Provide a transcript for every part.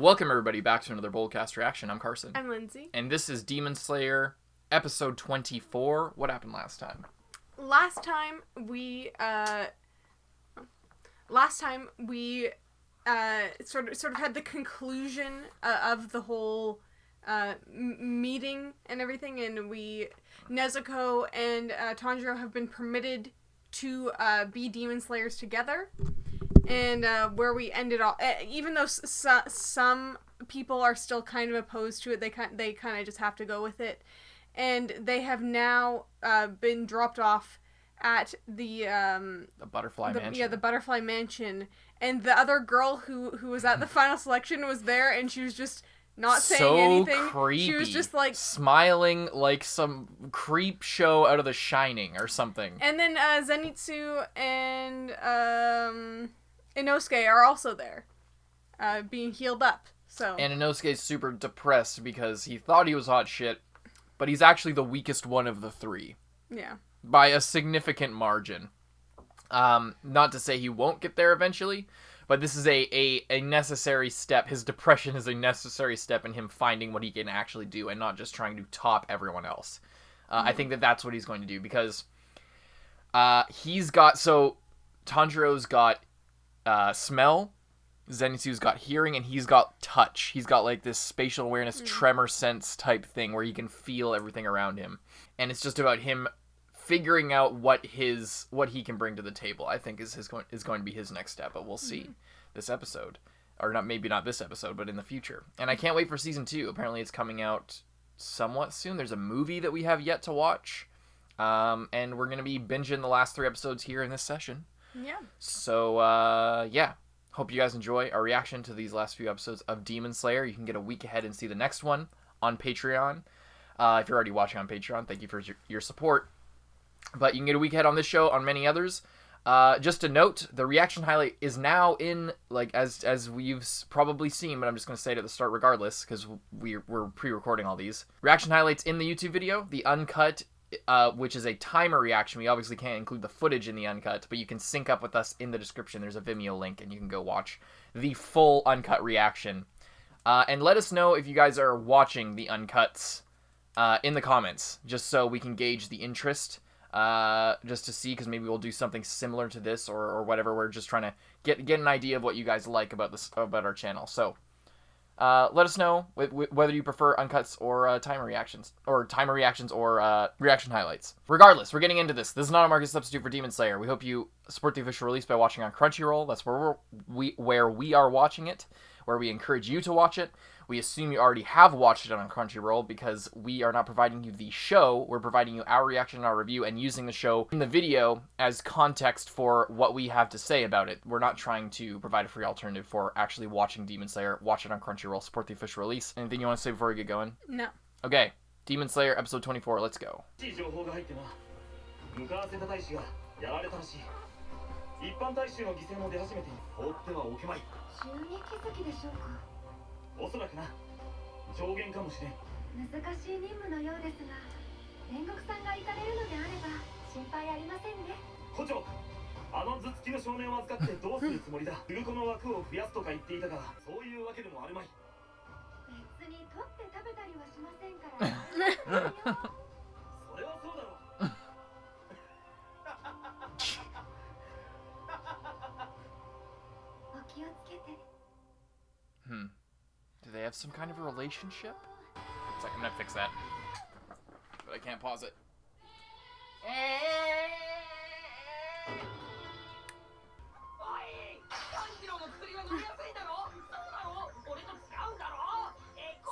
Welcome everybody back to another Boldcast reaction. I'm Carson. I'm Lindsay. And this is Demon Slayer episode 24. What happened last time? Last time we sort of had the conclusion of the whole meeting and everything, and Nezuko and Tanjiro have been permitted to be Demon Slayers together. And where we ended off, even though some people are still kind of opposed to it, they kind of just have to go with it. And they have now been dropped off at the Butterfly Mansion. Yeah, the Butterfly Mansion. And the other girl who was at the final selection was there, and she was just not saying anything. So creepy. She was just like smiling like some creep show out of The Shining or something. And then Zenitsu and Inosuke are also there, being healed up. So. And Inosuke's super depressed because he thought he was hot shit, but he's actually the weakest one of the three. Yeah. By a significant margin. Not to say he won't get there eventually, but this is a necessary step. His depression is a necessary step in him finding what he can actually do and not just trying to top everyone else. I think that's what he's going to do because he's got... So, Tanjiro's got smell, Zenitsu's got hearing, and he's got touch. He's got like this spatial awareness tremor sense type thing where he can feel everything around him. And it's just about him figuring out what he can bring to the table. I think is going to be his next step, but we'll see this episode. Or maybe not this episode, but in the future. And I can't wait for season 2. Apparently it's coming out somewhat soon. There's a movie that we have yet to watch. And we're going to be binging the last 3 episodes here in this session. Yeah. So, yeah. Hope you guys enjoy our reaction to these last few episodes of Demon Slayer. You can get a week ahead and see the next one on Patreon. If you're already watching on Patreon, thank you for your support. But you can get a week ahead on this show, on many others. Just a note, the reaction highlight is now in, like, as we've probably seen, but I'm just going to say it at the start regardless, because we're pre-recording all these. Reaction highlights in the YouTube video, the uncut, which is a timer reaction. We obviously can't include the footage in the uncut, but you can sync up with us in the description. There's a Vimeo link, and you can go watch the full uncut reaction. And let us know if you guys are watching the uncuts in the comments, just so we can gauge the interest. Just to see, because maybe we'll do something similar to this or whatever. We're just trying to get an idea of what you guys like about our channel. So let us know whether you prefer uncuts or timer reactions or reaction highlights. Regardless, we're getting into this. This is not a market substitute for Demon Slayer. We hope you support the official release by watching on Crunchyroll. That's where we are watching it, where we encourage you to watch it. We assume you already have watched it on Crunchyroll because we are not providing you the show. We're providing you our reaction and our review and using the show in the video as context for what we have to say about it. We're not trying to provide a free alternative for actually watching Demon Slayer. Watch it on Crunchyroll. Support the official release. Anything you want to say before we get going? No. Okay. Demon Slayer episode 24. Let's go. Do they have some kind of a relationship? It's like, I'm gonna fix that. But I can't pause it.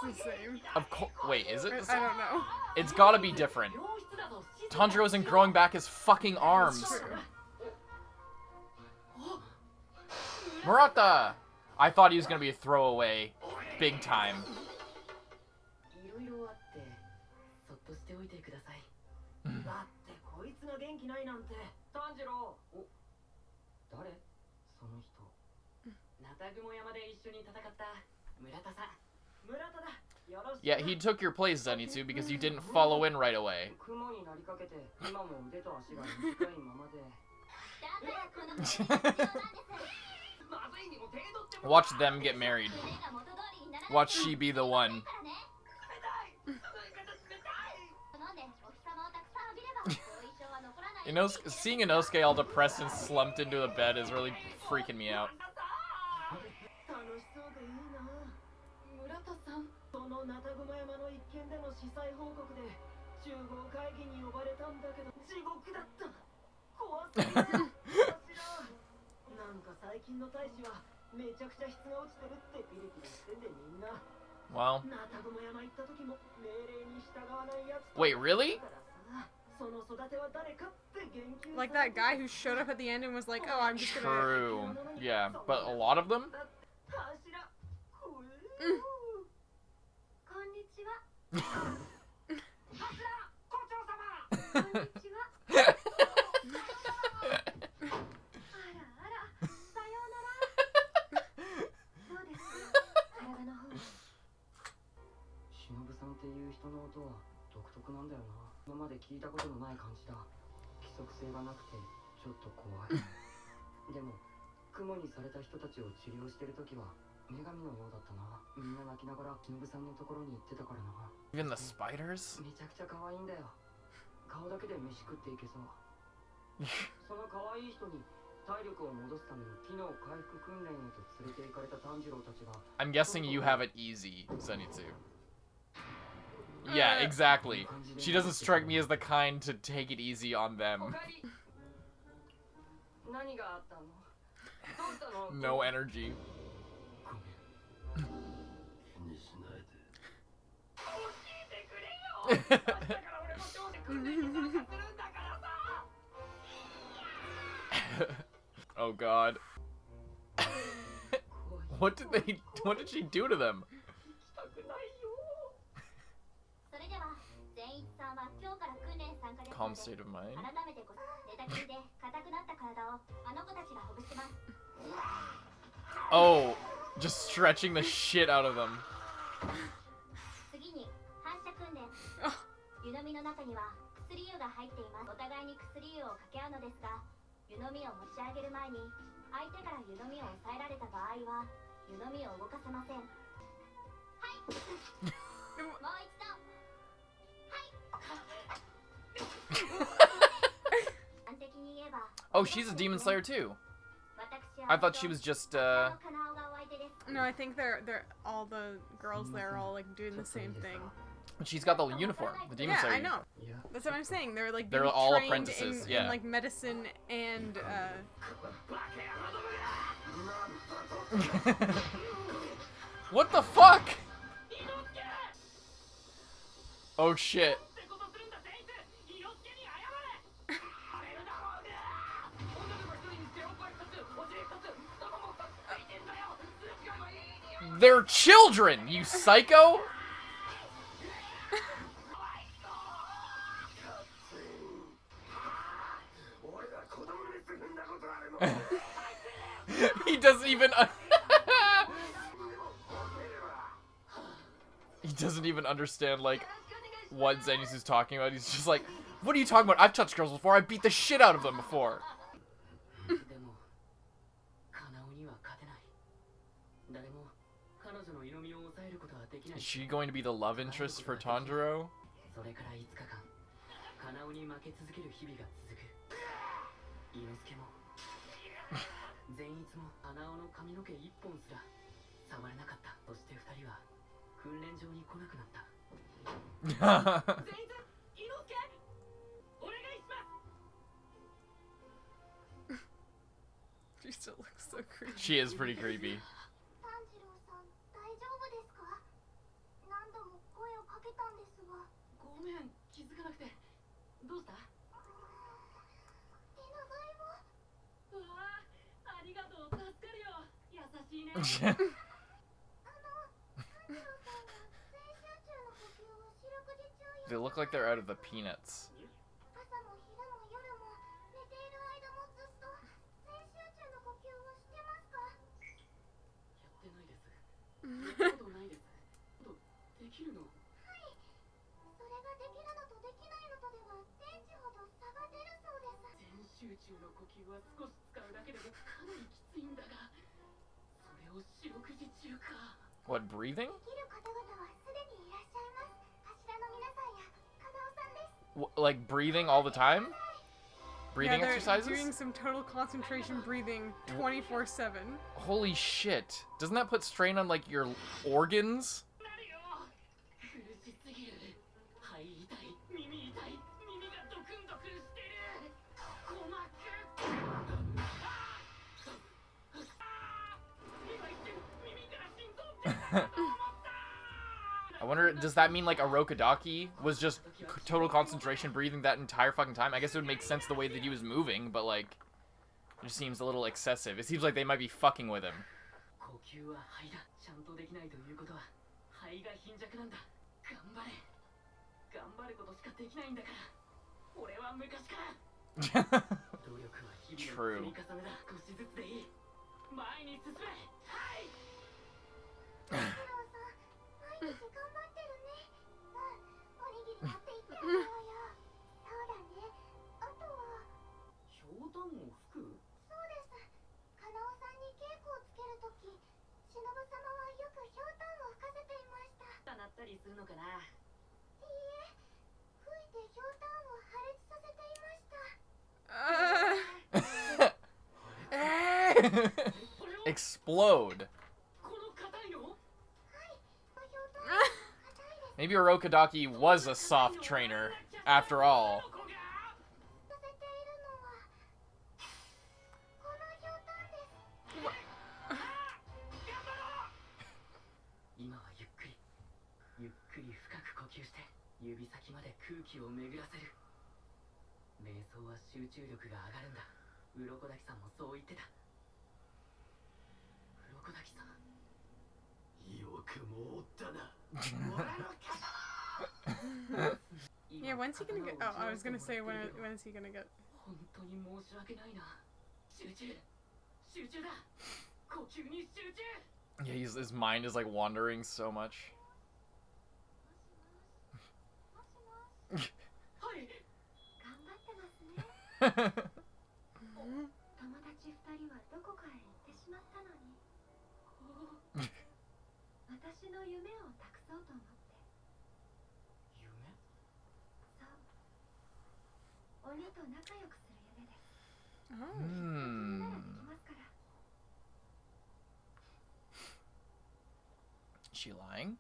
It's the same. Of course. Wait, is it the same? I don't know. It's gotta be different. Tanjiro isn't growing back his fucking arms. Murata! I thought he was gonna be a throwaway. Big time. Yeah, he took your place, Zenitsu, because you didn't follow in right away. Watch them get married. Watch she be the one. Seeing Inosuke all depressed and slumped into the bed is really freaking me out. Well. Wait, really? Like that guy who showed up at the end and was like, "Oh, I'm just gonna." True. Yeah, but a lot of them. Even the spiders? I'm guessing you have it easy, Zenitsu. Yeah, exactly. She doesn't strike me as the kind to take it easy on them. No energy. Oh god. What did she do to them? Calm state of mind. Oh, just stretching the shit out of them. Oh, she's a demon slayer too. I thought she was just No, I think they're all the girls there are all like doing the same thing. She's got the uniform, the demon slayer. I know. That's what I'm saying. They're like they're all apprentices. In like medicine and What the fuck? Oh shit. They're children, you psycho! He doesn't even he doesn't even understand like what Zenitsu's talking about. He's just like, what are you talking about? I've touched girls before. I beat the shit out of them before. Is she going to be the love interest for Tanjiro? she still looks so creepy. She is pretty creepy. They look like they're out of the Peanuts. What, breathing? Like breathing all the time? Breathing exercises? Doing some total concentration breathing 24/7. Holy shit. Doesn't that put strain on, like, your organs? I wonder, does that mean, like, Arokodaki was just total concentration breathing that entire fucking time? I guess it would make sense the way that he was moving, but, like, it just seems a little excessive. It seems like they might be fucking with him. True. Explode. Maybe Arokodaki was a soft trainer, after all. Yeah, when's he gonna get? Oh, I was gonna say when is he gonna get? Yeah, his mind is like wandering so much. Is she lying?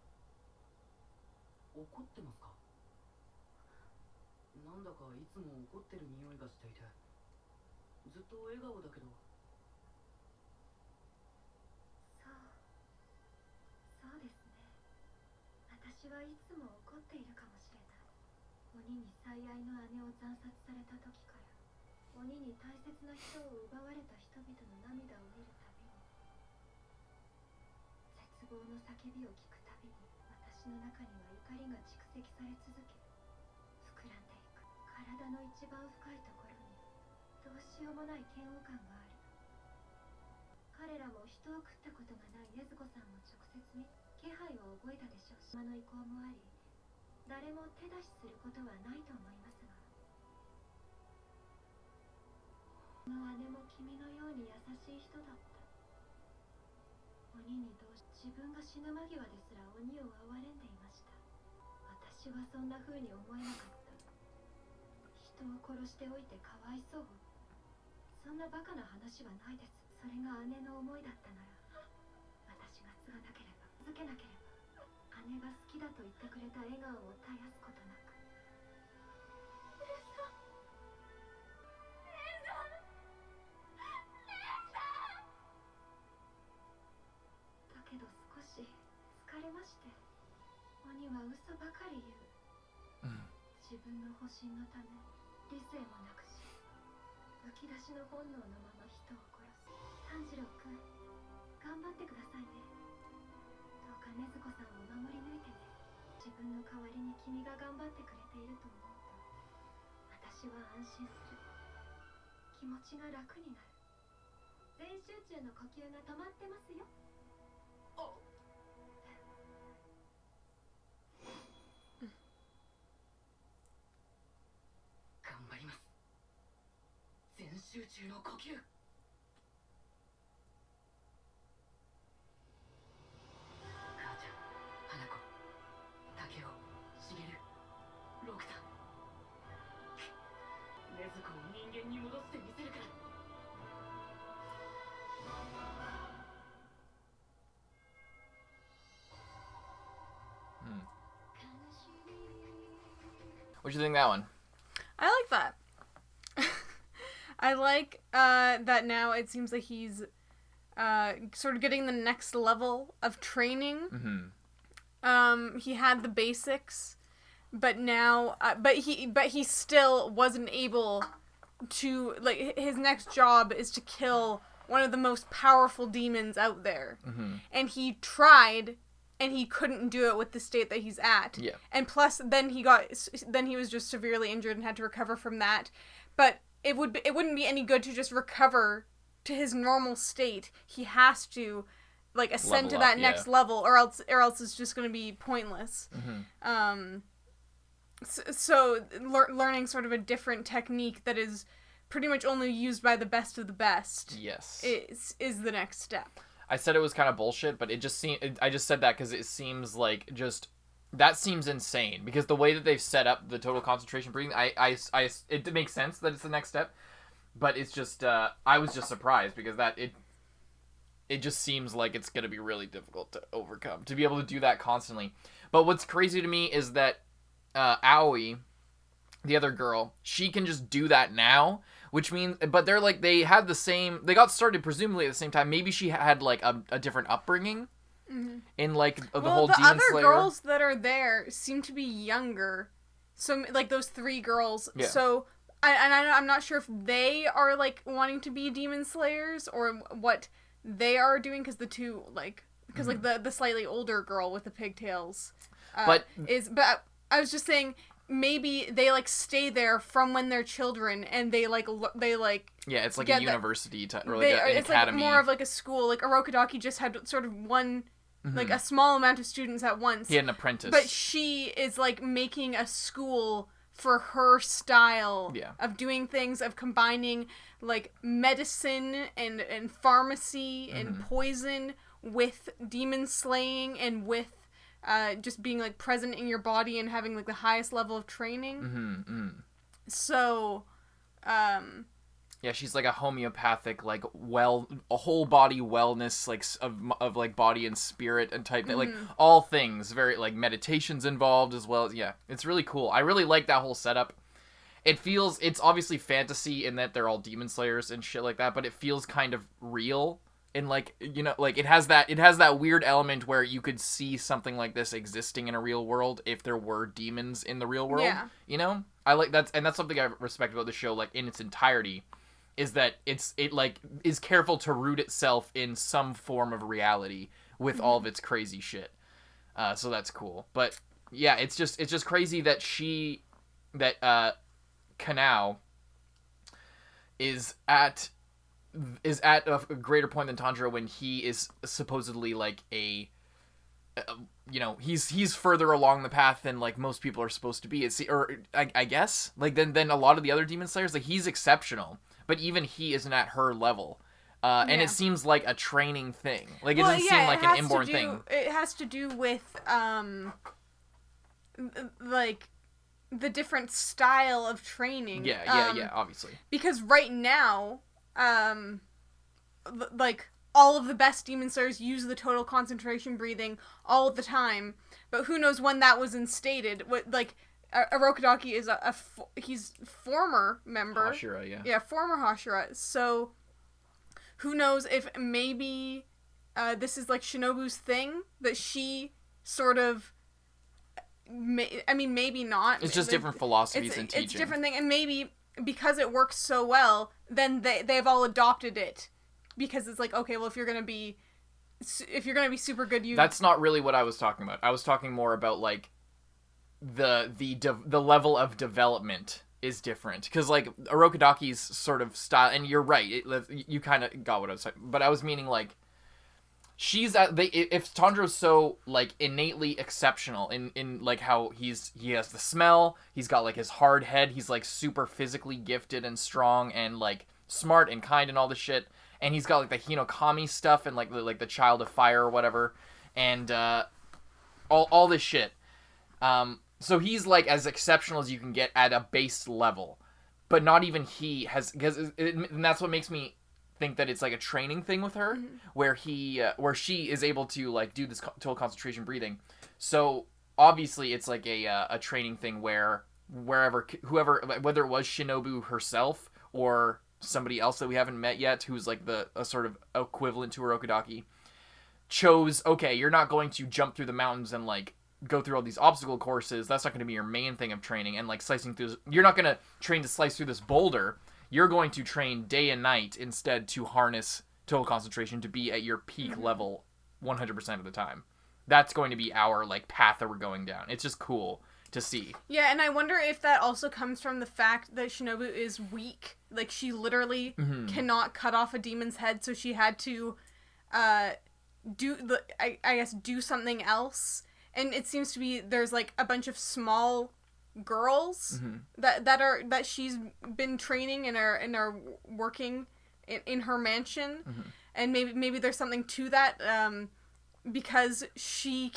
What do you think of that one? I like that. I like that now it seems like he's sort of getting the next level of training. Mm-hmm. He had the basics, but now, but he still wasn't able to, like, his next job is to kill one of the most powerful demons out there. Mm-hmm. And he tried, and he couldn't do it with the state that he's at. Yeah. And plus, then he was just severely injured and had to recover from that. But it wouldn't be any good to just recover to his normal state. He has to, like, ascend Level to that up, next yeah. level, or else it's just going to be pointless. Mm-hmm. So learning sort of a different technique that is pretty much only used by the best of the best. Yes. Is the next step. I said it was kind of bullshit, but it just I just said that because it seems like that seems insane, because the way that they've set up the total concentration breathing, it makes sense that it's the next step, but it's just I was just surprised because it just seems like it's gonna be really difficult to overcome, to be able to do that constantly. But what's crazy to me is that Aoi, the other girl, she can just do that now, which means, but they're like, they got started presumably at the same time. Maybe she had like a different upbringing in like the whole Demon other Slayer. girls that are there seem to be younger, so like those 3 girls. Yeah. So I'm not sure if they are like wanting to be Demon Slayers or what they are doing, because the two like like the slightly older girl with the pigtails, but I was just saying, maybe they like stay there from when they're children, and they like yeah, it's like a university or like an it's academy. like more of like a school. Like Orokodaki just had sort of one, like a small amount of students at once. He had an apprentice, but she is like making a school for her style of doing things, of combining like medicine and pharmacy and poison with demon slaying and with just being like present in your body and having like the highest level of training. So yeah, she's like a homeopathic, like a whole body wellness, like of like body and spirit and type thing, like all things, very like meditations involved as well. Yeah, it's really cool. I really like that whole setup. It's obviously fantasy in that they're all demon slayers and shit like that, but it feels kind of real. And like, you know, like it has that weird element where you could see something like this existing in a real world if there were demons in the real world. Yeah. You know, I like that's something I respect about the show, like in its entirety, is that it like is careful to root itself in some form of reality with all of its crazy shit. So that's cool. But yeah, it's just crazy that Kanao is at a greater point than Tanjiro when he is supposedly like you know, he's further along the path than like most people are supposed to be. I guess like then a lot of the other demon slayers, like he's exceptional, but even he isn't at her level. And it seems like a training thing. Like it doesn't seem like an inborn thing. It has to do with like the different style of training. Yeah, obviously. Because right now, like all of the best demon slayers use the total concentration breathing all the time, but who knows when that was instated? What like Orokodaki is he's former member. Hashira, yeah, former Hashira. So who knows if maybe this is like Shinobu's thing that she sort of. I mean, maybe not. It's just different philosophies and teaching. It's a different thing, and maybe because it works so well, then they've all adopted it, because it's like, okay, well, if you're gonna be super good, That's not really what I was talking about. I was talking more about like the level of development is different, because like Orokodaki's sort of style, and you're right, you kind of got what I was saying, but I was meaning like. If Tanjiro's so like innately exceptional in like how he has the smell, he's got like his hard head, he's like super physically gifted and strong and like smart and kind and all this shit, and he's got like the hinokami stuff and like the child of fire or whatever, and all this shit. So he's like as exceptional as you can get at a base level, but not even he has, and that's what makes me think that it's like a training thing with her, where she is able to like do this total concentration breathing. So obviously it's like a training thing where wherever, whoever, whether it was Shinobu herself or somebody else that we haven't met yet, who's like a sort of equivalent to Urokodaki, chose, okay, you're not going to jump through the mountains and like go through all these obstacle courses. That's not going to be your main thing of training. And like slicing through, you're not going to train to slice through this boulder. You're going to train day and night instead to harness total concentration to be at your peak level 100% of the time. That's going to be our like path that we're going down. It's just cool to see. Yeah, and I wonder if that also comes from the fact that Shinobu is weak. Like, she literally cannot cut off a demon's head, so she had to do something else. And it seems to be there's like a bunch of small girls that she's been training and are working in her mansion, and maybe there's something to that, because she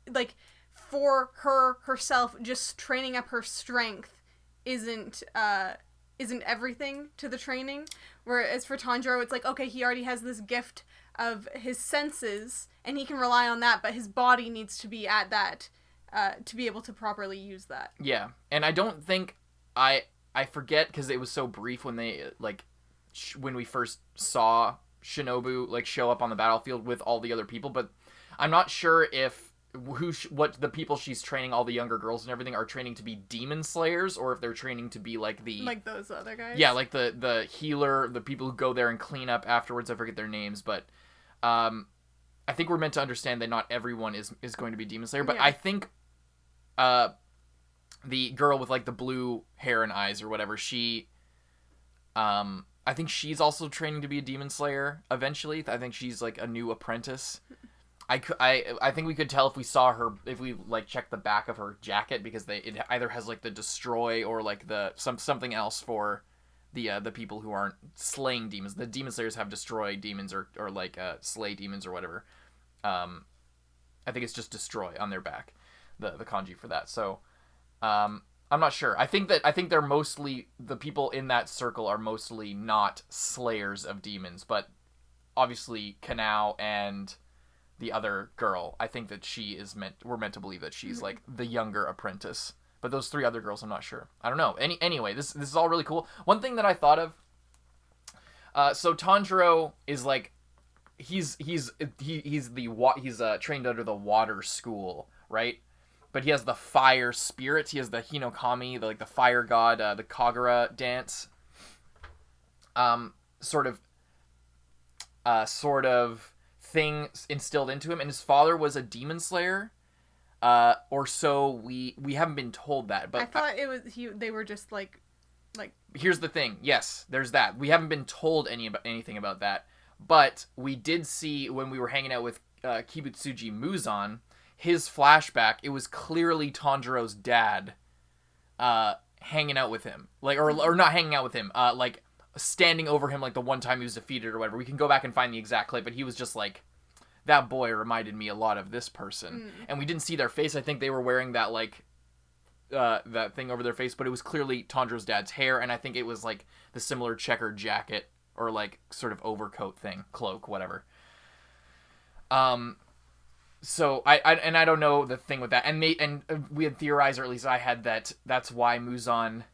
like, for herself, just training up her strength isn't everything to the training. Whereas for Tanjiro, it's like, okay, he already has this gift of his senses, and he can rely on that, but his body needs to be at that to be able to properly use that. Yeah, and I don't think I forget, because it was so brief when they like when we first saw Shinobu like show up on the battlefield with all the other people, but I'm not sure if what the people she's training, all the younger girls and everything, are training to be demon slayers, or if they're training to be like those other guys. Yeah, like the healer, the people who go there and clean up afterwards. I forget their names, but I think we're meant to understand that not everyone is going to be demon slayer. But yeah. I think the girl with like the blue hair and eyes or whatever, she I think she's also training to be a demon slayer eventually. I think she's like a new apprentice. I think we could tell if we saw her, if we like checked the back of her jacket, because it either has like the destroy or like the something else for the people who aren't slaying demons. The demon slayers have destroy demons or like slay demons or whatever. I think it's just destroy on their back, the kanji for that. So I'm not sure. I think they're mostly, the people in that circle are mostly not slayers of demons, but obviously Kanao and the other girl, I think that we're meant to believe that she's like the younger apprentice. But those three other girls, I'm not sure. I don't know. Anyway, this is all really cool. One thing that I thought of, so Tanjiro is like, he's trained under the water school, right? But he has the fire spirit. He has the hinokami, the fire god, the kagura dance, sort of thing instilled into him, and his father was a demon slayer, or so we haven't been told that. But I thought they were just like. Here's the thing. Yes, there's that. We haven't been told anything about that, but we did see when we were hanging out with Kibutsuji Muzan, his flashback. It was clearly Tanjiro's dad, hanging out with him, like or not hanging out with him, like standing over him, like the one time he was defeated or whatever. We can go back and find the exact clip, but he was just like, that boy reminded me a lot of this person. And we didn't see their face. I think they were wearing that like that thing over their face, but it was clearly Tanjiro's dad's hair, and I think it was like the similar checkered jacket or like sort of overcoat thing, cloak, whatever. So I don't know the thing with that, and we had theorized, or at least I had, that's why Muzan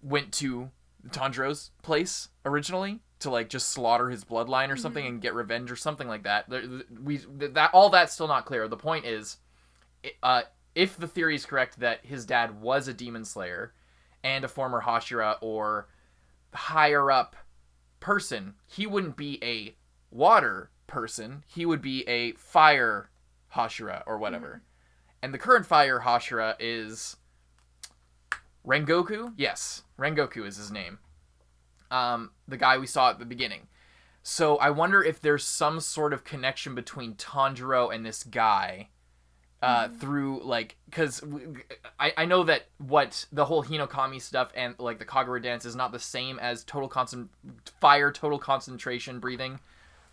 went to Tanjiro's place originally, to like just slaughter his bloodline or something and get revenge or something like that. All that's still not clear. The point is, if the theory is correct that his dad was a demon slayer and a former Hashira or higher up person, he wouldn't be a water person. He would be a fire Hashira or whatever. And the current fire Hashira is Rengoku? Yes, Rengoku is his name. The guy we saw at the beginning. So I wonder if there's some sort of connection between Tanjiro and this guy, through like, because I know that what the whole hinokami stuff and like the kagura dance is not the same as total concentration breathing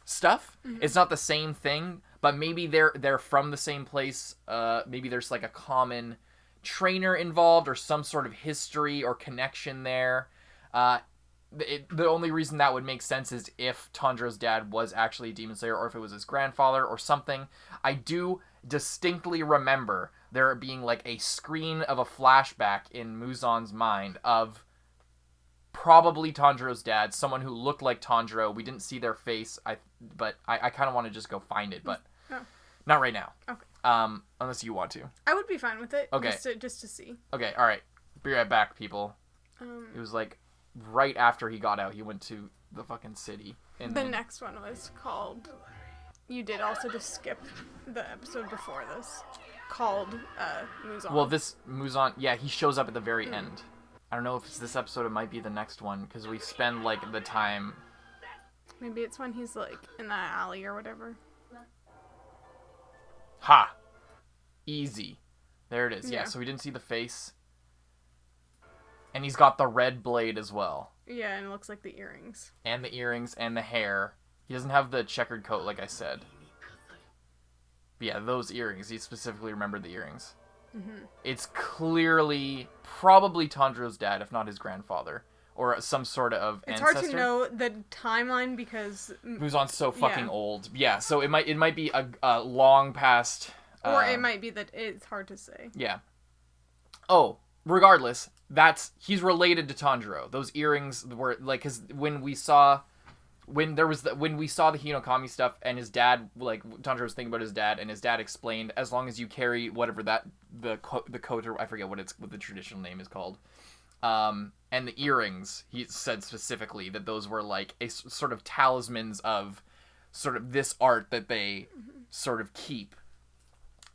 stuff. It's not the same thing, but maybe they're from the same place. Maybe there's like a common trainer involved or some sort of history or connection there. the only reason that would make sense is if Tanjiro's dad was actually a demon slayer, or if it was his grandfather or something. I do distinctly remember there being like a screen of a flashback in Muzan's mind of probably Tanjiro's dad, someone who looked like Tanjiro. We didn't see their face, but I kind of want to just go find it, but not right now. Okay. Unless you want to. I would be fine with it. Okay. Just to see. Okay, all right. Be right back, people. It was like right after he got out, he went to the fucking city. And the next one was called... You did also just skip the episode before this. Called Muzan. Well, this Muzan, yeah, he shows up at the very end. I don't know if it's this episode, it might be the next one, because we spend, like, the time... Maybe it's when he's, like, in that alley or whatever. Ha! Easy. There it is. Yeah. So we didn't see the face. And he's got the red blade as well. Yeah, and it looks like the earrings. And the earrings and the hair. He doesn't have the checkered coat, like I said. But yeah, those earrings. He specifically remembered the earrings. Mm-hmm. It's clearly probably Tanjiro's dad, if not his grandfather. Or some sort of ancestor. It's hard to know the timeline because... Muzan's so fucking old. Yeah, so it might be a long past... Or it might be that it's hard to say. Yeah. Oh, regardless, he's related to Tanjiro. Those earrings were like, because when we saw the hinokami stuff and his dad, like Tanjiro was thinking about his dad, and his dad explained, as long as you carry whatever the coat, or I forget what the traditional name is called, and the earrings, he said specifically that those were like a sort of talismans of sort of this art that they sort of keep.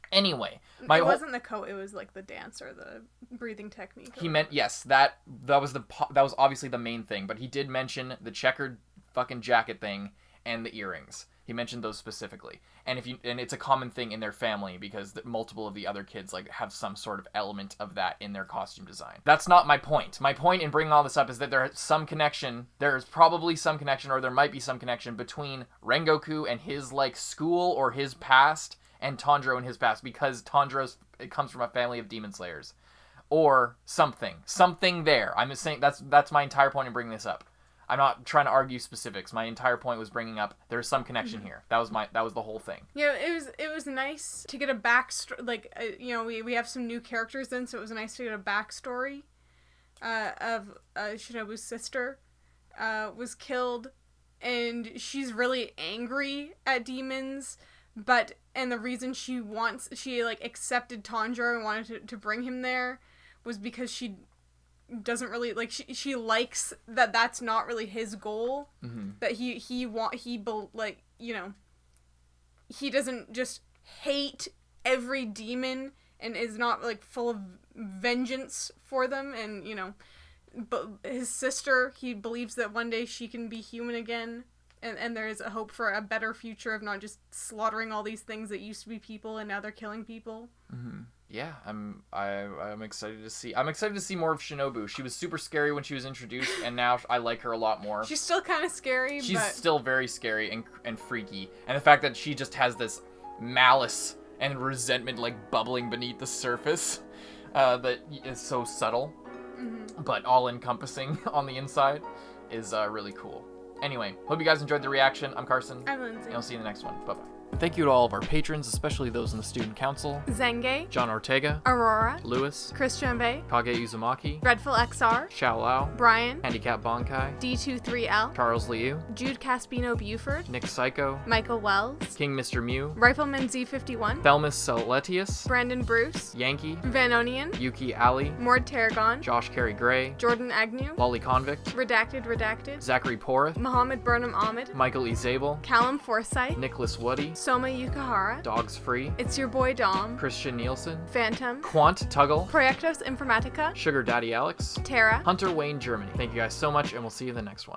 Anyway, it wasn't the coat; it was like the dance or the breathing technique. He meant that was obviously the main thing, but he did mention the checkered fucking jacket thing and the earrings. He mentioned those specifically, and it's a common thing in their family because multiple of the other kids like have some sort of element of that in their costume design. That's not my point. My point in bringing all this up is that there's some connection. There's probably some connection, or there might be some connection between Rengoku and his like school or his past. And Tanjiro in his past, because it comes from a family of demon slayers, or something there. I'm just saying that's my entire point in bringing this up. I'm not trying to argue specifics. My entire point was bringing up there's some connection here. That was the whole thing. Yeah, it was nice to get a backstory. Like we have some new characters in, so it was nice to get a backstory of Shinobu's sister was killed, and she's really angry at demons. And the reason she accepted Tanjiro and wanted to bring him there was because she doesn't really, like, she likes that that's not really his goal. Mm-hmm. That he doesn't just hate every demon and is not, like, full of vengeance for them. And, but his sister, he believes that one day she can be human again. And there is a hope for a better future of not just slaughtering all these things that used to be people and now they're killing people. Mm-hmm. Yeah, I'm excited to see. I'm excited to see more of Shinobu. She was super scary when she was introduced, and now I like her a lot more. She's still kind of scary. She's still very scary and freaky, and the fact that she just has this malice and resentment like bubbling beneath the surface, that is so subtle, but all encompassing on the inside, is really cool. Anyway, hope you guys enjoyed the reaction. I'm Carson. I'm Lindsay. And I'll see you in the next one. Bye-bye. Thank you to all of our patrons, especially those in the Student Council. Zenge, John Ortega, Aurora, Lewis, Christian Bay, Kage Uzumaki, Dreadful XR, Xiao Lao, Brian, Handicap Bonkai, D23L, Charles Liu, Jude Caspino Buford, Nick Psycho, Michael Wells, King Mr. Mew, Rifleman Z51, Thelmus Celetius, Brandon Bruce, Yankee, Vanonian, Yuki Ali, Mord Tarragon, Josh Carey Gray, Jordan Agnew, Lolly Convict, Redacted, Zachary Porth, Mohammed Burnham Ahmed, Michael E. Zabel, Callum Forsyth, Nicholas Woody, Soma Yukahara, Dogs Free, It's Your Boy Dom, Christian Nielsen, Phantom, Quant Tuggle, Proyectos Informatica, Sugar Daddy Alex, Tara, Hunter Wayne Germany. Thank you guys so much, and we'll see you in the next one.